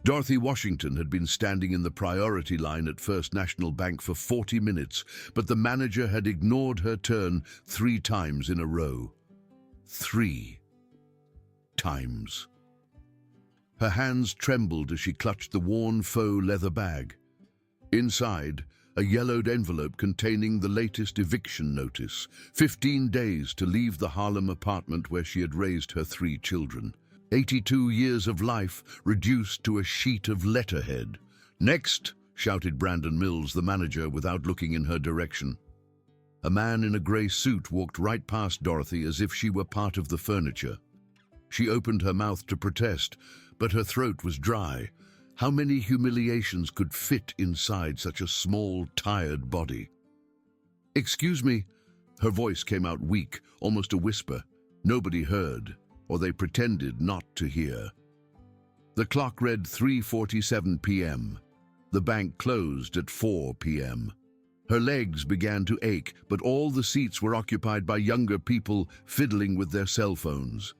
Dorothy Washington had been standing in the priority line at First National Bank for 40 minutes, but the manager had ignored her turn 3 times in a row. 3 times. Her hands trembled as she clutched the worn faux leather bag. Inside, a yellowed envelope containing the latest eviction notice, 15 days to leave the Harlem apartment where she had raised her 3 children. 82 years of life reduced to a sheet of letterhead. "Next!" shouted Brandon Mills, the manager, without looking in her direction. A man in a grey suit walked right past Dorothy as if she were part of the furniture. She opened her mouth to protest, but her throat was dry. How many humiliations could fit inside such a small, tired body? "Excuse me." Her voice came out weak, almost a whisper. Nobody heard, or they pretended not to hear. The clock read 3:47 p.m. The bank closed at 4 p.m. Her legs began to ache, but all the seats were occupied by younger people fiddling with their cell phones.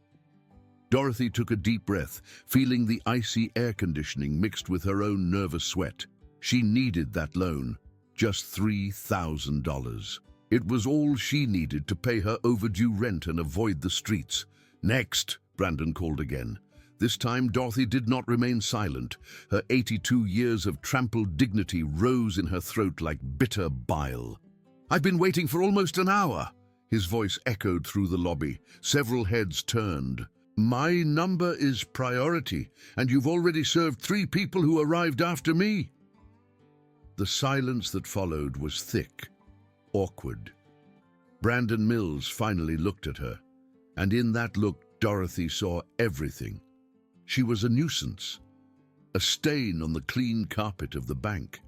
Dorothy took a deep breath, feeling the icy air conditioning mixed with her own nervous sweat. She needed that loan, just $3,000. It was all she needed to pay her overdue rent and avoid the streets. "Next!" Brandon called again. This time Dorothy did not remain silent. Her 82 years of trampled dignity rose in her throat like bitter bile. "I've been waiting for almost an hour." His voice echoed through the lobby. Several heads turned. "My number is priority, and you've already served 3 people who arrived after me." The silence that followed was thick, awkward. Brandon Mills finally looked at her, and in that look Dorothy saw everything. She was a nuisance, a stain on the clean carpet of the bank.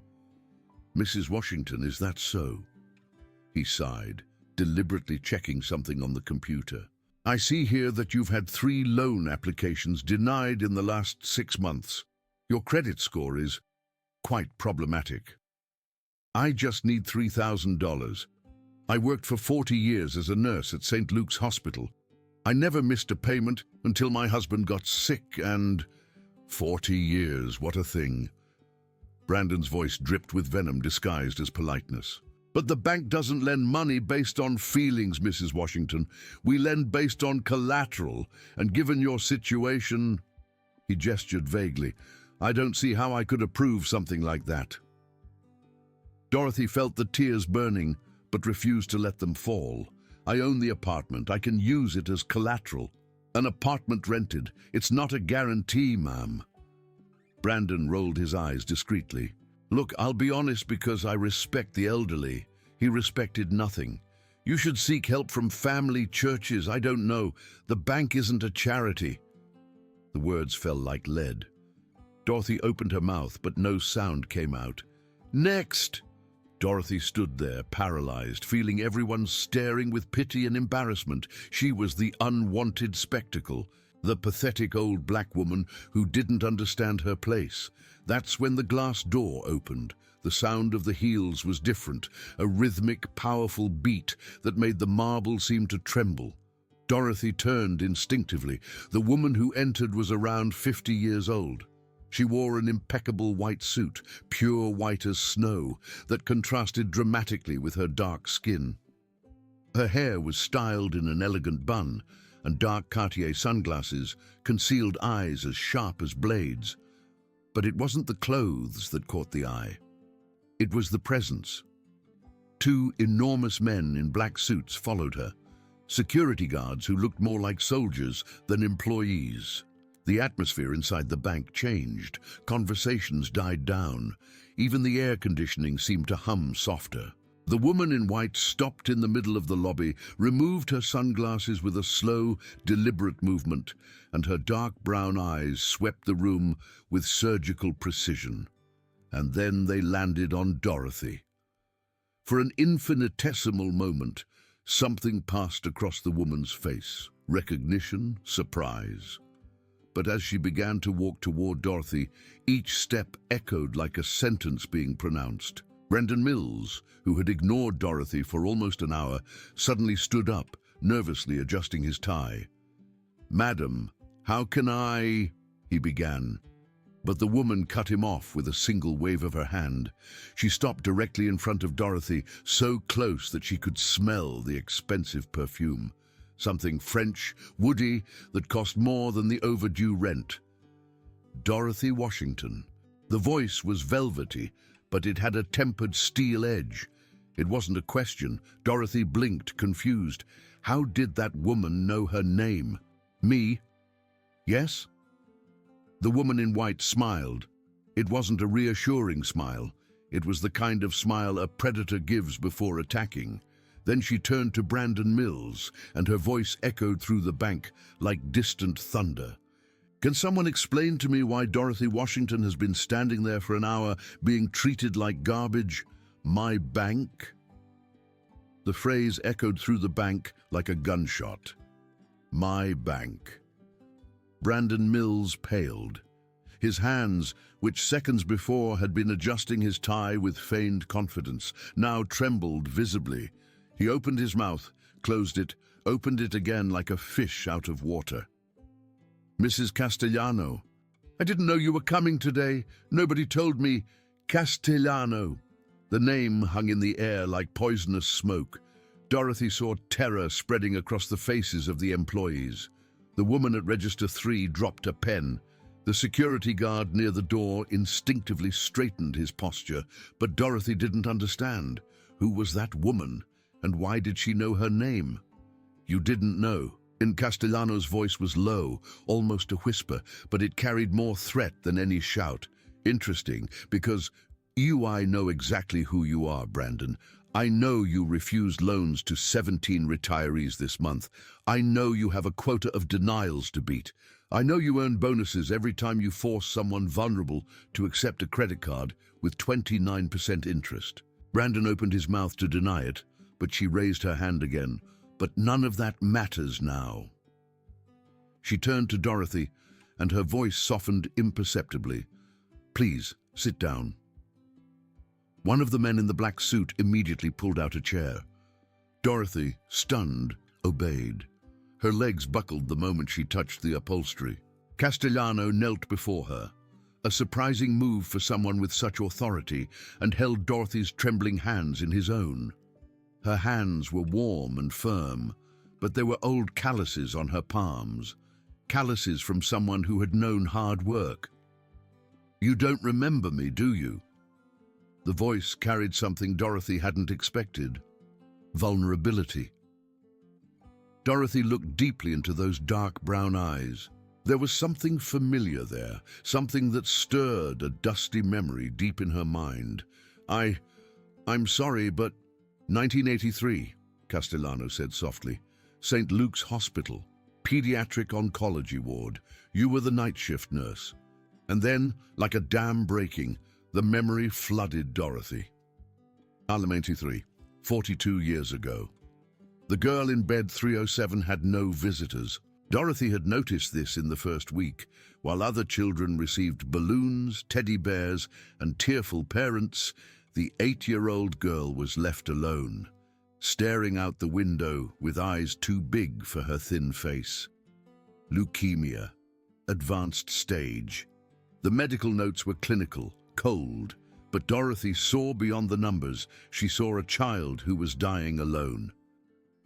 "Mrs. Washington, is that so?" He sighed, deliberately checking something on the computer. "I see here that you've had 3 loan applications denied in the last 6 months. Your credit score is quite problematic. I just need $3,000. I worked for 40 years as a nurse at St. Luke's Hospital. I never missed a payment until my husband got sick and... 40 years, what a thing." Brandon's voice dripped with venom disguised as politeness. "But the bank doesn't lend money based on feelings, Mrs. Washington. We lend based on collateral, and given your situation..." He gestured vaguely. "I don't see how I could approve something like that." Dorothy felt the tears burning, but refused to let them fall. "I own the apartment. I can use it as collateral. An apartment rented. It's not a guarantee, ma'am." Brandon rolled his eyes discreetly. "Look, I'll be honest because I respect the elderly." He respected nothing. "You should seek help from family, churches, I don't know. The bank isn't a charity." The words fell like lead. Dorothy opened her mouth, but no sound came out. "Next!" Dorothy stood there, paralyzed, feeling everyone staring with pity and embarrassment. She was the unwanted spectacle, the pathetic old black woman who didn't understand her place. That's when the glass door opened. The sound of the heels was different, a rhythmic, powerful beat that made the marble seem to tremble. Dorothy turned instinctively. The woman who entered was around 50 years old. She wore an impeccable white suit, pure white as snow, that contrasted dramatically with her dark skin. Her hair was styled in an elegant bun, and dark Cartier sunglasses concealed eyes as sharp as blades. But it wasn't the clothes that caught the eye. It was the presence. 2 enormous men in black suits followed her, security guards who looked more like soldiers than employees. The atmosphere inside the bank changed. Conversations died down. Even the air conditioning seemed to hum softer. The woman in white stopped in the middle of the lobby, removed her sunglasses with a slow, deliberate movement, and her dark brown eyes swept the room with surgical precision. And then they landed on Dorothy. For an infinitesimal moment, something passed across the woman's face. Recognition, surprise. But as she began to walk toward Dorothy, each step echoed like a sentence being pronounced. Brandon Mills, who had ignored Dorothy for almost an hour, suddenly stood up, nervously adjusting his tie. "Madam, how can I..." he began. But the woman cut him off with a single wave of her hand. She stopped directly in front of Dorothy, so close that she could smell the expensive perfume. Something French, woody, that cost more than the overdue rent. Dorothy Washington. The voice was velvety, but it had a tempered steel edge. It wasn't a question. Dorothy blinked, confused. How did that woman know her name? Me? Yes? The woman in white smiled. It wasn't a reassuring smile. It was the kind of smile a predator gives before attacking. Then she turned to Brandon Mills, and her voice echoed through the bank like distant thunder. Can someone explain to me why Dorothy Washington has been standing there for an hour being treated like garbage? My bank? The phrase echoed through the bank like a gunshot. My bank. Brandon Mills paled. His hands, which seconds before had been adjusting his tie with feigned confidence, now trembled visibly. He opened his mouth, closed it, opened it again like a fish out of water. Mrs. Castellano. I didn't know you were coming today. Nobody told me. Castellano. The name hung in the air like poisonous smoke. Dorothy saw terror spreading across the faces of the employees. The woman at Register 3 dropped a pen. The security guard near the door instinctively straightened his posture, but Dorothy didn't understand. Who was that woman, and why did she know her name? You didn't know. In Castellano's voice was low, almost a whisper, but it carried more threat than any shout. Interesting, because I know exactly who you are, Brandon. I know you refused loans to 17 retirees this month. I know you have a quota of denials to beat. I know you earn bonuses every time you force someone vulnerable to accept a credit card with 29% interest. Brandon opened his mouth to deny it, but she raised her hand again. But none of that matters now. She turned to Dorothy, and her voice softened imperceptibly. Please, sit down. One of the men in the black suit immediately pulled out a chair. Dorothy, stunned, obeyed. Her legs buckled the moment she touched the upholstery. Castellano knelt before her, a surprising move for someone with such authority, and held Dorothy's trembling hands in his own. Her hands were warm and firm, but there were old calluses on her palms, calluses from someone who had known hard work. You don't remember me, do you? The voice carried something Dorothy hadn't expected. Vulnerability. Dorothy looked deeply into those dark brown eyes. There was something familiar there, something that stirred a dusty memory deep in her mind. I'm sorry, but 1983, Castellano said softly. St. Luke's Hospital, pediatric oncology ward. You were the night shift nurse. And then, like a dam breaking, the memory flooded Dorothy. Harlem 83, 42 years ago. The girl in bed 307 had no visitors. Dorothy had noticed this in the first week, while other children received balloons, teddy bears, and tearful parents. The 8-year-old girl was left alone, staring out the window with eyes too big for her thin face. Leukemia, advanced stage. The medical notes were clinical, cold, but Dorothy saw beyond the numbers. She saw a child who was dying alone.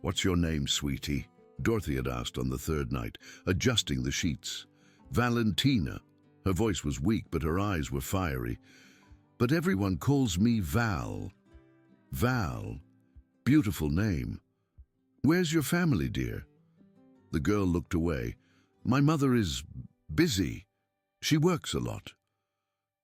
What's your name, sweetie? Dorothy had asked on the third night, adjusting the sheets. Valentina. Her voice was weak, but her eyes were fiery. But everyone calls me Val. Val. Beautiful name. Where's your family, dear? The girl looked away. My mother is busy. She works a lot.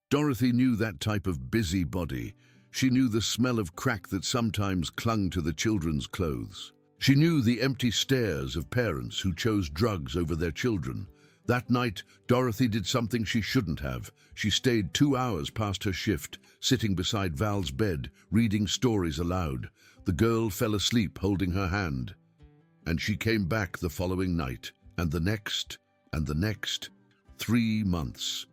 Dorothy knew that type of busybody. She knew the smell of crack that sometimes clung to the children's clothes. She knew the empty stares of parents who chose drugs over their children. That night, Dorothy did something she shouldn't have. She stayed 2 hours past her shift, sitting beside Val's bed, reading stories aloud. The girl fell asleep holding her hand. And she came back the following night, and the next, and the next. 3 months.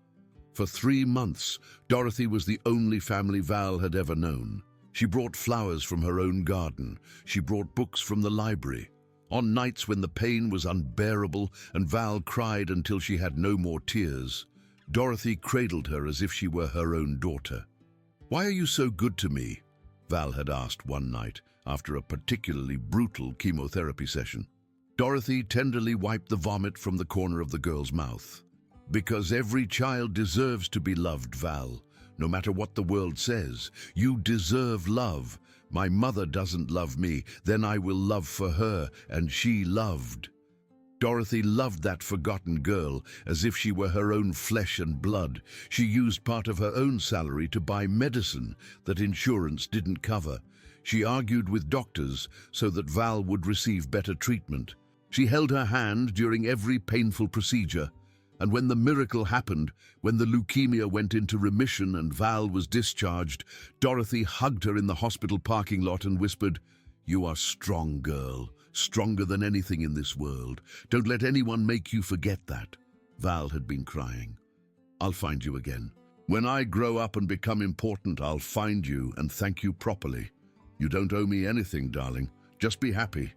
For 3 months, Dorothy was the only family Val had ever known. She brought flowers from her own garden. She brought books from the library. On nights when the pain was unbearable and Val cried until she had no more tears, Dorothy cradled her as if she were her own daughter. "Why are you so good to me?" Val had asked one night after a particularly brutal chemotherapy session. Dorothy tenderly wiped the vomit from the corner of the girl's mouth. "Because every child deserves to be loved, Val. No matter what the world says, you deserve love. My mother doesn't love me, then I will love for her, and she loved." Dorothy loved that forgotten girl as if she were her own flesh and blood. She used part of her own salary to buy medicine that insurance didn't cover. She argued with doctors so that Val would receive better treatment. She held her hand during every painful procedure. And when the miracle happened, when the leukemia went into remission and Val was discharged, Dorothy hugged her in the hospital parking lot and whispered, "You are strong, girl, stronger than anything in this world. Don't let anyone make you forget that." Val had been crying. "I'll find you again. When I grow up and become important, I'll find you and thank you properly. You don't owe me anything, darling. Just be happy."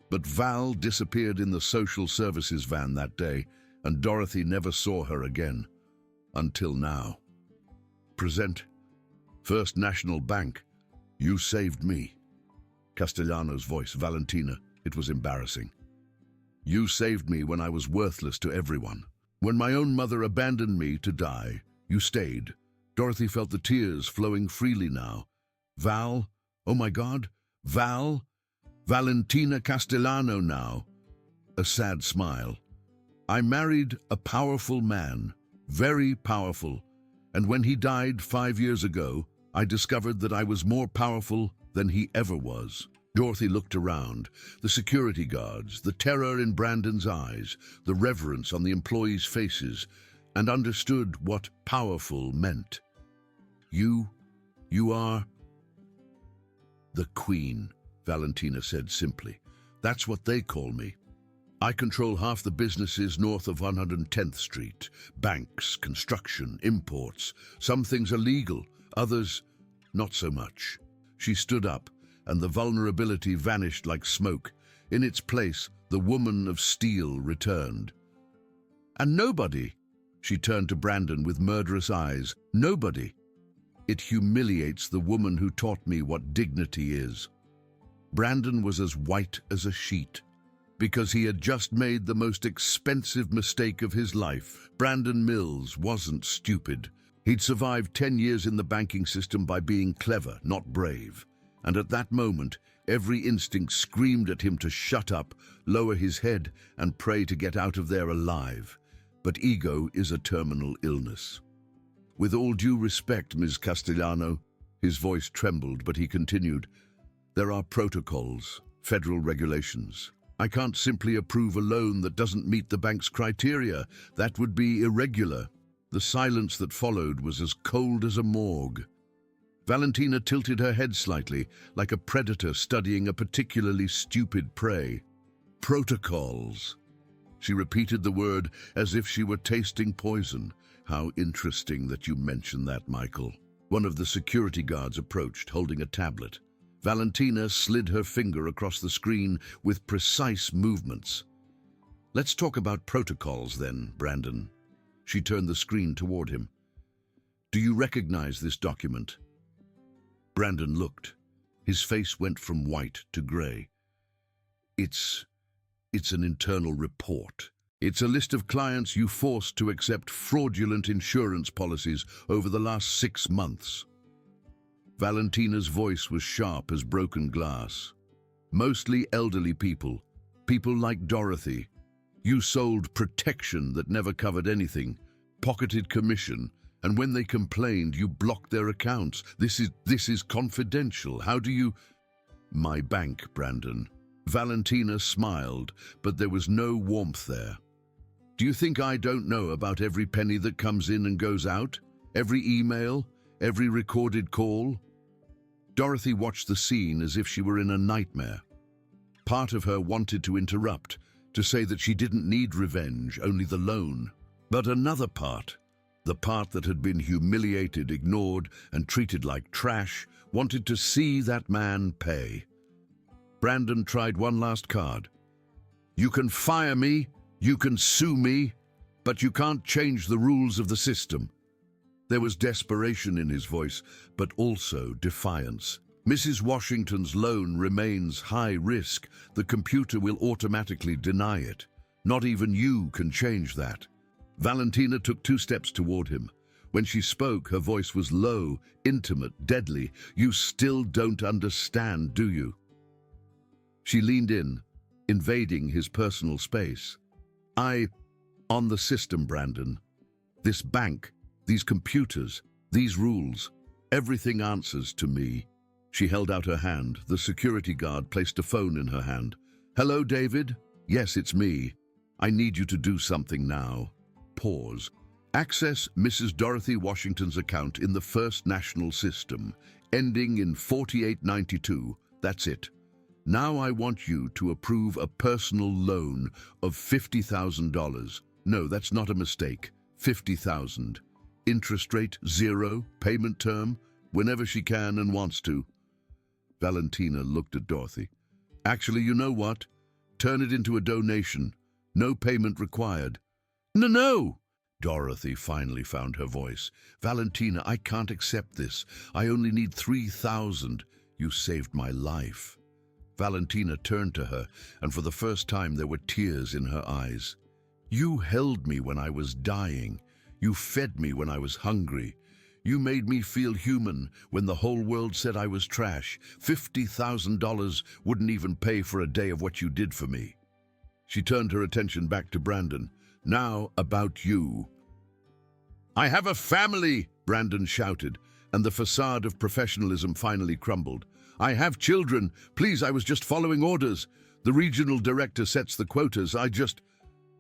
But Val disappeared in the social services van that day, and Dorothy never saw her again. Until now. Present. First National Bank. You saved me. Castellano's voice, Valentina. It was embarrassing. You saved me when I was worthless to everyone. When my own mother abandoned me to die, you stayed. Dorothy felt the tears flowing freely now. Val? Oh my God. Val? Valentina Castellano now. A sad smile. I married a powerful man, very powerful, and when he died 5 years ago, I discovered that I was more powerful than he ever was. Dorothy looked around, the security guards, the terror in Brandon's eyes, the reverence on the employees' faces, and understood what powerful meant. You are the Queen, Valentina said simply. That's what they call me. I control half the businesses north of 110th Street. Banks, construction, imports. Some things are legal, others not so much. She stood up, and the vulnerability vanished like smoke. In its place, the woman of steel returned. And nobody, she turned to Brandon with murderous eyes, nobody. It humiliates the woman who taught me what dignity is. Brandon was as white as a sheet. Because he had just made the most expensive mistake of his life. Brandon Mills wasn't stupid. He'd survived 10 years in the banking system by being clever, not brave. And at that moment, every instinct screamed at him to shut up, lower his head, and pray to get out of there alive. But ego is a terminal illness. With all due respect, Ms. Castellano, his voice trembled, but he continued, there are protocols, federal regulations. I can't simply approve a loan that doesn't meet the bank's criteria. That would be irregular. The silence that followed was as cold as a morgue. Valentina tilted her head slightly, like a predator studying a particularly stupid prey. Protocols. She repeated the word as if she were tasting poison. How interesting that you mentioned that, Michael. One of the security guards approached, holding a tablet. Valentina slid her finger across the screen with precise movements. Let's talk about protocols then, Brandon. She turned the screen toward him. Do you recognize this document? Brandon looked. His face went from white to gray. It's an internal report. It's a list of clients you forced to accept fraudulent insurance policies over the last 6 months. Valentina's voice was sharp as broken glass. Mostly elderly people, people like Dorothy. You sold protection that never covered anything, pocketed commission, and when they complained, you blocked their accounts. This is confidential. How do you... My bank, Brandon. Valentina smiled, but there was no warmth there. Do you think I don't know about every penny that comes in and goes out? Every email? Every recorded call? Dorothy watched the scene as if she were in a nightmare. Part of her wanted to interrupt, to say that she didn't need revenge, only the loan. But another part, the part that had been humiliated, ignored, and treated like trash, wanted to see that man pay. Brandon tried one last card. You can fire me, you can sue me, But you can't change the rules of the system." There was desperation in his voice, but also defiance. "Mrs. Washington's loan remains high risk. The computer will automatically deny it. Not even you can change that." Valentina took 2 steps toward him. When she spoke, her voice was low, intimate, deadly. "You still don't understand, do you?" She leaned in, invading his personal space. On the system, Brandon. This bank, these computers, these rules, everything answers to me." She held out her hand. The security guard placed a phone in her hand. "Hello, David? Yes, it's me. I need you to do something now." Pause. "Access Mrs. Dorothy Washington's account in the First National System, ending in 4892. That's it. Now I want you to approve a personal loan of $50,000. No, that's not a mistake. 50,000. Interest rate 0, payment term, whenever she can and wants to." Valentina looked at Dorothy. "Actually, you know what? Turn it into a donation. No payment required." No! Dorothy finally found her voice. "Valentina, I can't accept this. I only need 3,000. You saved my life." Valentina turned to her, and for the first time there were tears in her eyes. "You held me when I was dying. You fed me when I was hungry. You made me feel human when the whole world said I was trash. $50,000 wouldn't even pay for a day of what you did for me." She turned her attention back to Brandon. "Now about you." "I have a family," Brandon shouted, and the facade of professionalism finally crumbled. "I have children. Please, I was just following orders. The regional director sets the quotas.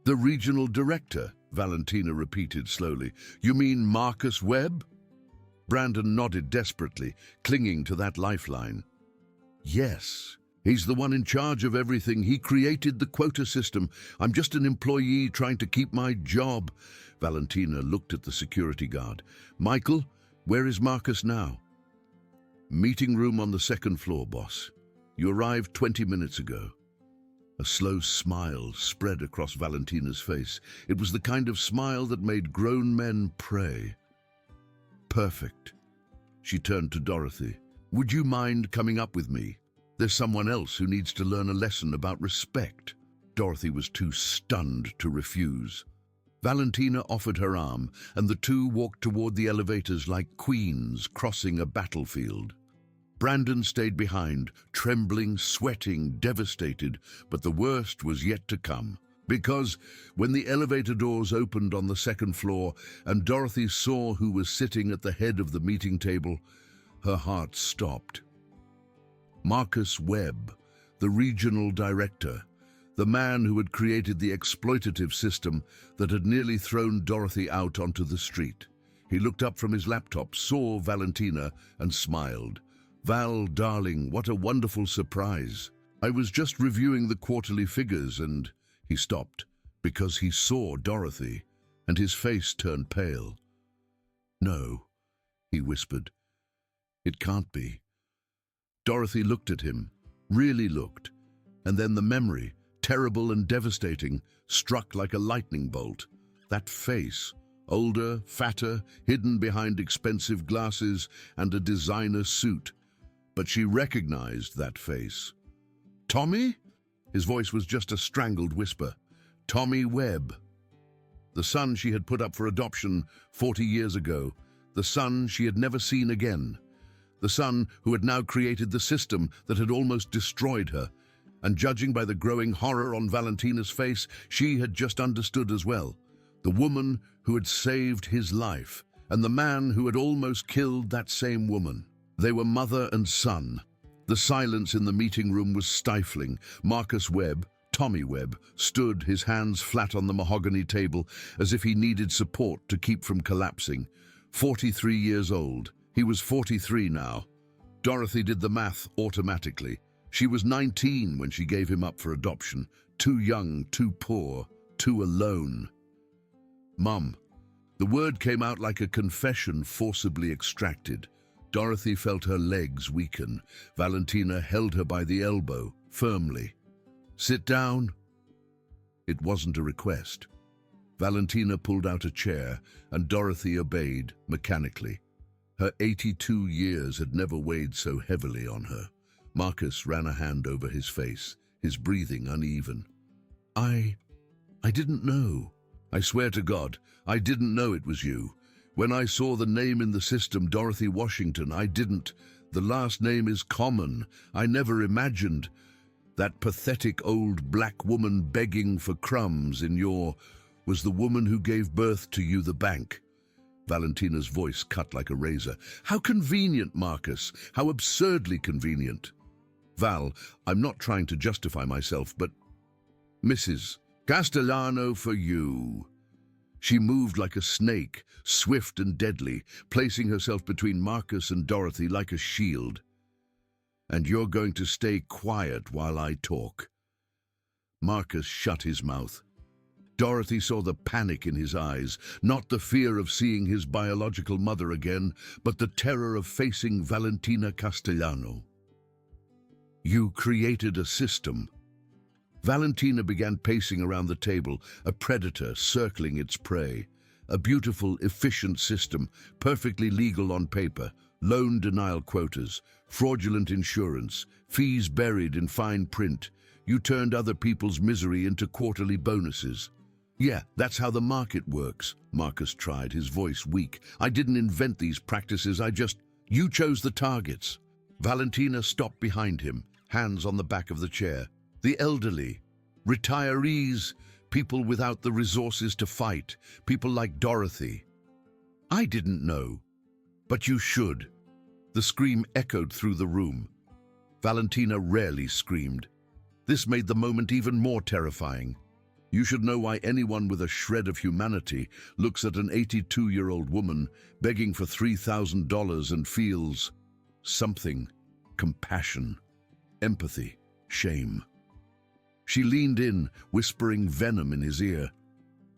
The regional director?" Valentina repeated slowly. "You mean Marcus Webb?" Brandon nodded desperately, clinging to that lifeline. "Yes. He's the one in charge of everything. He created the quota system. I'm just an employee trying to keep my job." Valentina looked at the security guard. "Michael, where is Marcus now?" "Meeting room on the 2nd floor, boss. You arrived 20 minutes ago." A slow smile spread across Valentina's face. It was the kind of smile that made grown men pray. "Perfect." She turned to Dorothy. "Would you mind coming up with me? There's someone else who needs to learn a lesson about respect." Dorothy was too stunned to refuse. Valentina offered her arm, and the two walked toward the elevators like queens crossing a battlefield. Brandon stayed behind, trembling, sweating, devastated, but the worst was yet to come. Because when the elevator doors opened on the 2nd floor and Dorothy saw who was sitting at the head of the meeting table, her heart stopped. Marcus Webb, the regional director, the man who had created the exploitative system that had nearly thrown Dorothy out onto the street. He looked up from his laptop, saw Valentina, and smiled. "Val, darling, what a wonderful surprise. I was just reviewing the quarterly figures and..." He stopped because he saw Dorothy, and his face turned pale. "No," he whispered. "It can't be." Dorothy looked at him, really looked, and then the memory, terrible and devastating, struck like a lightning bolt. That face, older, fatter, hidden behind expensive glasses and a designer suit. But she recognized that face. "Tommy?" His voice was just a strangled whisper. "Tommy Webb." The son she had put up for adoption 40 years ago. The son she had never seen again. The son who had now created the system that had almost destroyed her. And judging by the growing horror on Valentina's face, she had just understood as well. The woman who had saved his life, and the man who had almost killed that same woman. They were mother and son. The silence in the meeting room was stifling. Marcus Webb, Tommy Webb, stood, his hands flat on the mahogany table, as if he needed support to keep from collapsing. 43 years old. He was 43 now. Dorothy did the math automatically. She was 19 when she gave him up for adoption. Too young, too poor, too alone. "Mum." The word came out like a confession forcibly extracted. Dorothy felt her legs weaken. Valentina held her by the elbow, firmly. "Sit down." It wasn't a request. Valentina pulled out a chair, and Dorothy obeyed mechanically. Her 82 years had never weighed so heavily on her. Marcus ran a hand over his face, his breathing uneven. I didn't know. I swear to God, I didn't know it was you. When I saw the name in the system, Dorothy Washington, I didn't. The last name is common. I never imagined. That pathetic old black woman begging for crumbs in your... was the woman who gave birth to you, the bank. Valentina's voice cut like a razor. How convenient, Marcus. How absurdly convenient. Val, I'm not trying to justify myself, but... Mrs. Castellano for you. She moved like a snake, swift and deadly, placing herself between Marcus and Dorothy like a shield. And you're going to stay quiet while I talk. Marcus shut his mouth. Dorothy saw the panic in his eyes, not the fear of seeing his biological mother again, but the terror of facing Valentina Castellano. You created a system. Valentina began pacing around the table, a predator circling its prey. A beautiful, efficient system, perfectly legal on paper, loan denial quotas, fraudulent insurance, fees buried in fine print. You turned other people's misery into quarterly bonuses. Yeah, that's how the market works. Marcus tried, his voice weak. I didn't invent these practices, You chose the targets. Valentina stopped behind him, hands on the back of the chair. The elderly, retirees, people without the resources to fight, people like Dorothy. I didn't know, but you should. The scream echoed through the room. Valentina rarely screamed. This made the moment even more terrifying. You should know why anyone with a shred of humanity looks at an 82-year-old woman begging for $3,000 and feels something: compassion, empathy, shame. She leaned in, whispering venom in his ear.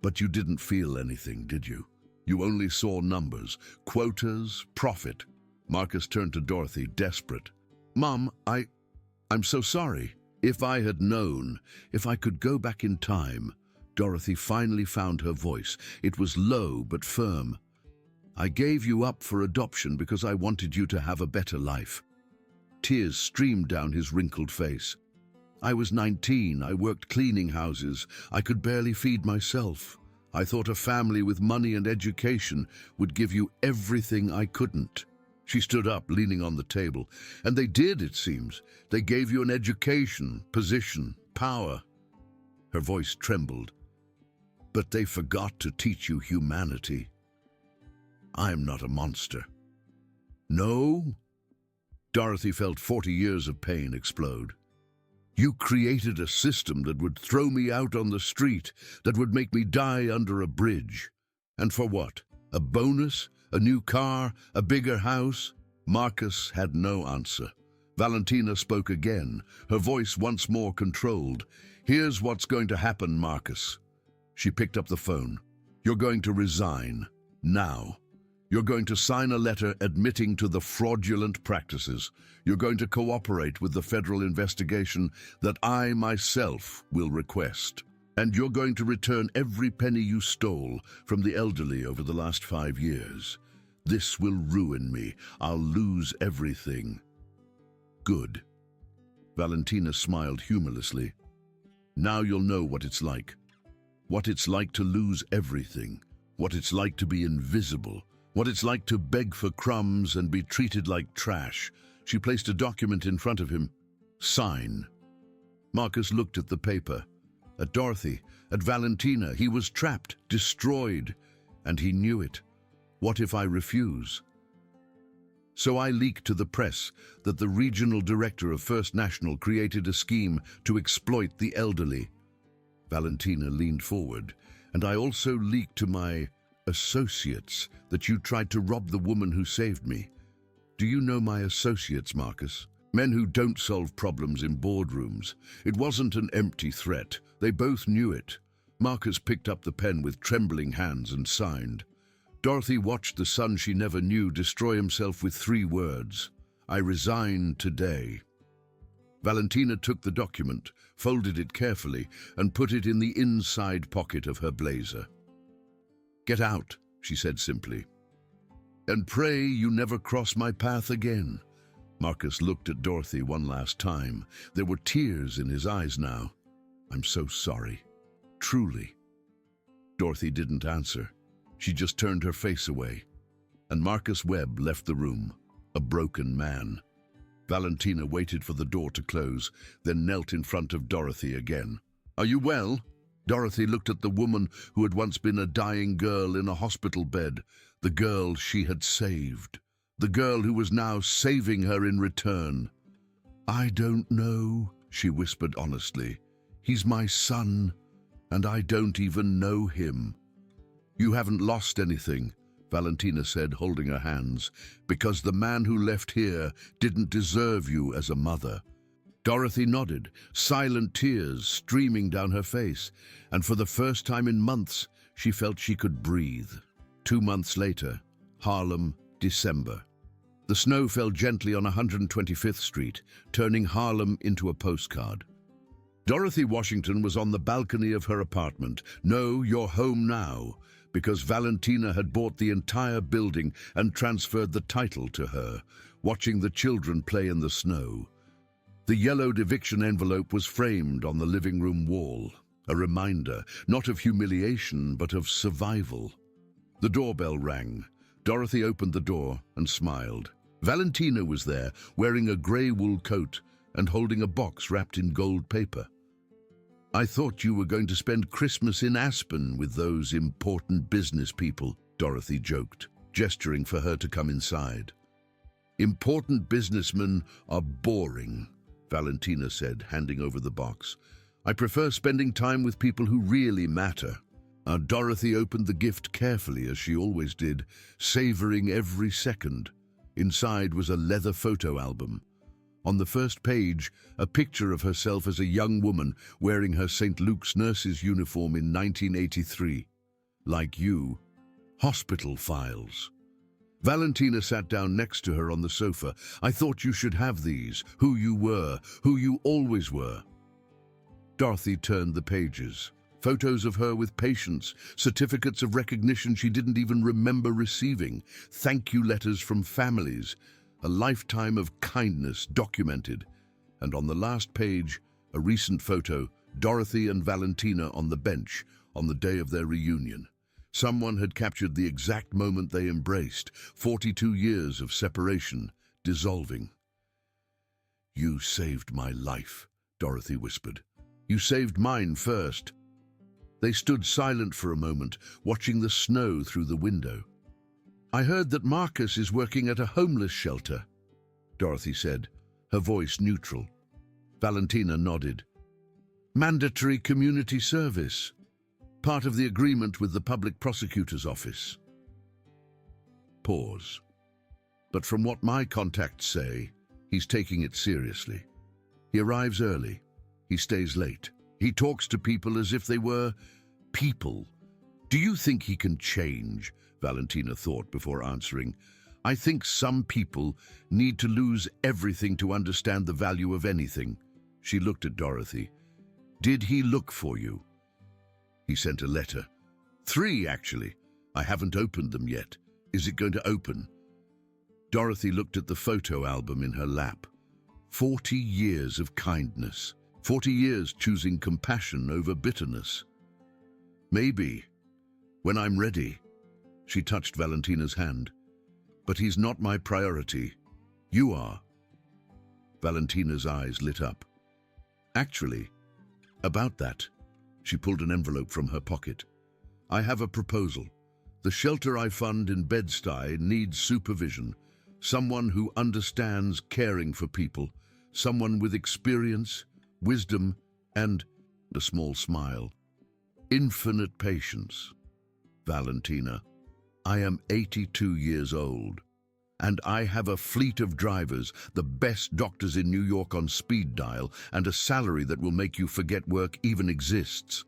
But you didn't feel anything, did you? You only saw numbers, quotas, profit. Marcus turned to Dorothy, desperate. Mom, I'm so sorry. If I had known, if I could go back in time. Dorothy finally found her voice. It was low but firm. I gave you up for adoption because I wanted you to have a better life. Tears streamed down his wrinkled face. I was 19, I worked cleaning houses. I could barely feed myself. I thought a family with money and education would give you everything I couldn't. She stood up, leaning on the table. And they did, it seems. They gave you an education, position, power. Her voice trembled. But they forgot to teach you humanity. I'm not a monster. No? Dorothy felt 40 years of pain explode. You created a system that would throw me out on the street, that would make me die under a bridge. And for what? A bonus? A new car? A bigger house? Marcus had no answer. Valentina spoke again, her voice once more controlled. Here's what's going to happen, Marcus. She picked up the phone. You're going to resign. Now. You're going to sign a letter admitting to the fraudulent practices. You're going to cooperate with the federal investigation that I myself will request. And you're going to return every penny you stole from the elderly over the last 5 years. This will ruin me. I'll lose everything. Good. Valentina smiled humorlessly. Now you'll know what it's like. What it's like to lose everything. What it's like to be invisible. What it's like to beg for crumbs and be treated like trash. She placed a document in front of him. Sign. Marcus looked at the paper. At Dorothy, at Valentina. He was trapped, destroyed, and he knew it. What if I refuse? So I leaked to the press that the regional director of First National created a scheme to exploit the elderly. Valentina leaned forward. And I also leaked to my associates that you tried to rob the woman who saved me. Do you know my associates, Marcus? Men who don't solve problems in boardrooms. It wasn't an empty threat. They both knew it. Marcus picked up the pen with trembling hands and signed. Dorothy watched the son she never knew destroy himself with 3 words. I resign today. Valentina took the document, folded it carefully, and put it in the inside pocket of her blazer. "Get out," she said simply. "And pray you never cross my path again." Marcus looked at Dorothy one last time. There were tears in his eyes now. "I'm so sorry. Truly." Dorothy didn't answer. She just turned her face away. And Marcus Webb left the room, a broken man. Valentina waited for the door to close, then knelt in front of Dorothy again. "Are you well?" Dorothy looked at the woman who had once been a dying girl in a hospital bed, the girl she had saved, the girl who was now saving her in return. "I don't know," she whispered honestly. "He's my son, and I don't even know him." "You haven't lost anything," Valentina said, holding her hands, "because the man who left here didn't deserve you as a mother." Dorothy nodded, silent tears streaming down her face, and for the first time in months, she felt she could breathe. 2 months later, Harlem, December. The snow fell gently on 125th Street, turning Harlem into a postcard. Dorothy Washington was on the balcony of her apartment. "No, you're home now," because Valentina had bought the entire building and transferred the title to her, watching the children play in the snow. The yellowed eviction envelope was framed on the living room wall, a reminder, not of humiliation, but of survival. The doorbell rang. Dorothy opened the door and smiled. Valentina was there, wearing a grey wool coat and holding a box wrapped in gold paper. "I thought you were going to spend Christmas in Aspen with those important business people," Dorothy joked, gesturing for her to come inside. "Important businessmen are boring," Valentina said, handing over the box. "I prefer spending time with people who really matter." Dorothy opened the gift carefully, as she always did, savoring every second. Inside was a leather photo album. On the first page, a picture of herself as a young woman wearing her St. Luke's nurse's uniform in 1983. "Like you." Hospital files. Valentina sat down next to her on the sofa. "I thought you should have these. Who you were, who you always were." Dorothy turned the pages. Photos of her with patients, certificates of recognition she didn't even remember receiving, thank you letters from families, a lifetime of kindness documented. And on the last page, a recent photo, Dorothy and Valentina on the bench on the day of their reunion. Someone had captured the exact moment they embraced, 42 years of separation, dissolving. "You saved my life," Dorothy whispered. "You saved mine first." They stood silent for a moment, watching the snow through the window. "I heard that Marcus is working at a homeless shelter," Dorothy said, her voice neutral. Valentina nodded. "Mandatory community service. Part of the agreement with the public prosecutor's office." Pause. "But from what my contacts say, he's taking it seriously. He arrives early. He stays late. He talks to people as if they were people. Do you think he can change?" Valentina thought before answering. "I think some people need to lose everything to understand the value of anything." She looked at Dorothy. "Did he look for you?" "He sent a letter. 3, actually. I haven't opened them yet. Is it going to open?" Dorothy looked at the photo album in her lap. 40 years of kindness. 40 years choosing compassion over bitterness. "Maybe. When I'm ready." She touched Valentina's hand. "But he's not my priority. You are." Valentina's eyes lit up. "Actually, about that." She pulled an envelope from her pocket. "I have a proposal. The shelter I fund in Bed-Stuy needs supervision. Someone who understands caring for people. Someone with experience, wisdom, and," a small smile, "infinite patience. Valentina, I am 82 years old, and I have a fleet of drivers, the best doctors in New York on speed dial, and a salary that will make you forget work even exists."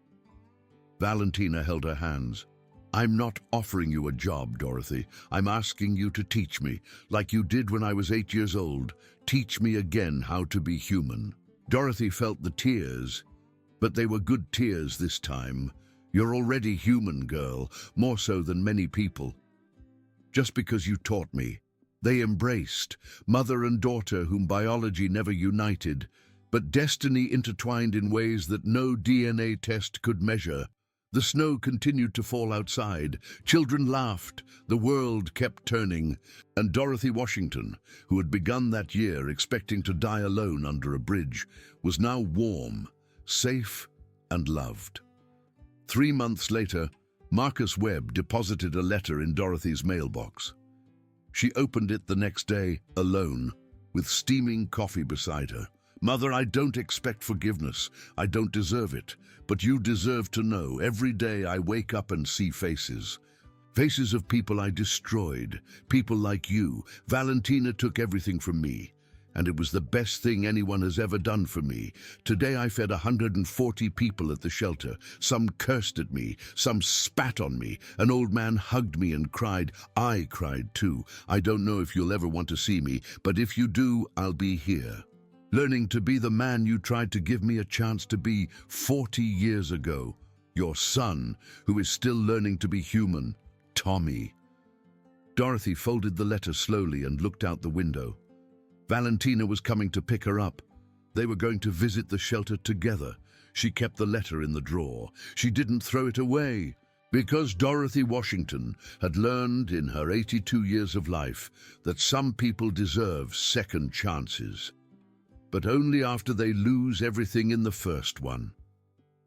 Valentina held her hands. "I'm not offering you a job, Dorothy. I'm asking you to teach me, like you did when I was 8 years old. Teach me again how to be human." Dorothy felt the tears, but they were good tears this time. You're already human, girl, more so than many people. Just because you taught me. They embraced, mother and daughter whom biology never united, but destiny intertwined in ways that no DNA test could measure. The snow continued to fall outside, children laughed, the world kept turning, and Dorothy Washington, who had begun that year expecting to die alone under a bridge, was now warm, safe, and loved. 3 months later, Marcus Webb deposited a letter in Dorothy's mailbox. She opened it the next day, alone, with steaming coffee beside her. Mother, I don't expect forgiveness. I don't deserve it. But you deserve to know every day I wake up and see faces. Faces of people I destroyed. People like you. Valentina took everything from me. And it was the best thing anyone has ever done for me. Today I fed 140 people at the shelter. Some cursed at me, some spat on me. An old man hugged me and cried. I cried too. I don't know if you'll ever want to see me, but if you do, I'll be here. Learning to be the man you tried to give me a chance to be 40 years ago. Your son, who is still learning to be human, Tommy. Dorothy folded the letter slowly and looked out the window. Valentina was coming to pick her up. They were going to visit the shelter together. She kept the letter in the drawer. She didn't throw it away, because Dorothy Washington had learned in her 82 years of life that some people deserve second chances, but only after they lose everything in the first one.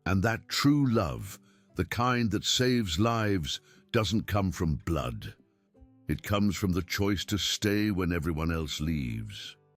And that true love, the kind that saves lives, doesn't come from blood. It comes from the choice to stay when everyone else leaves.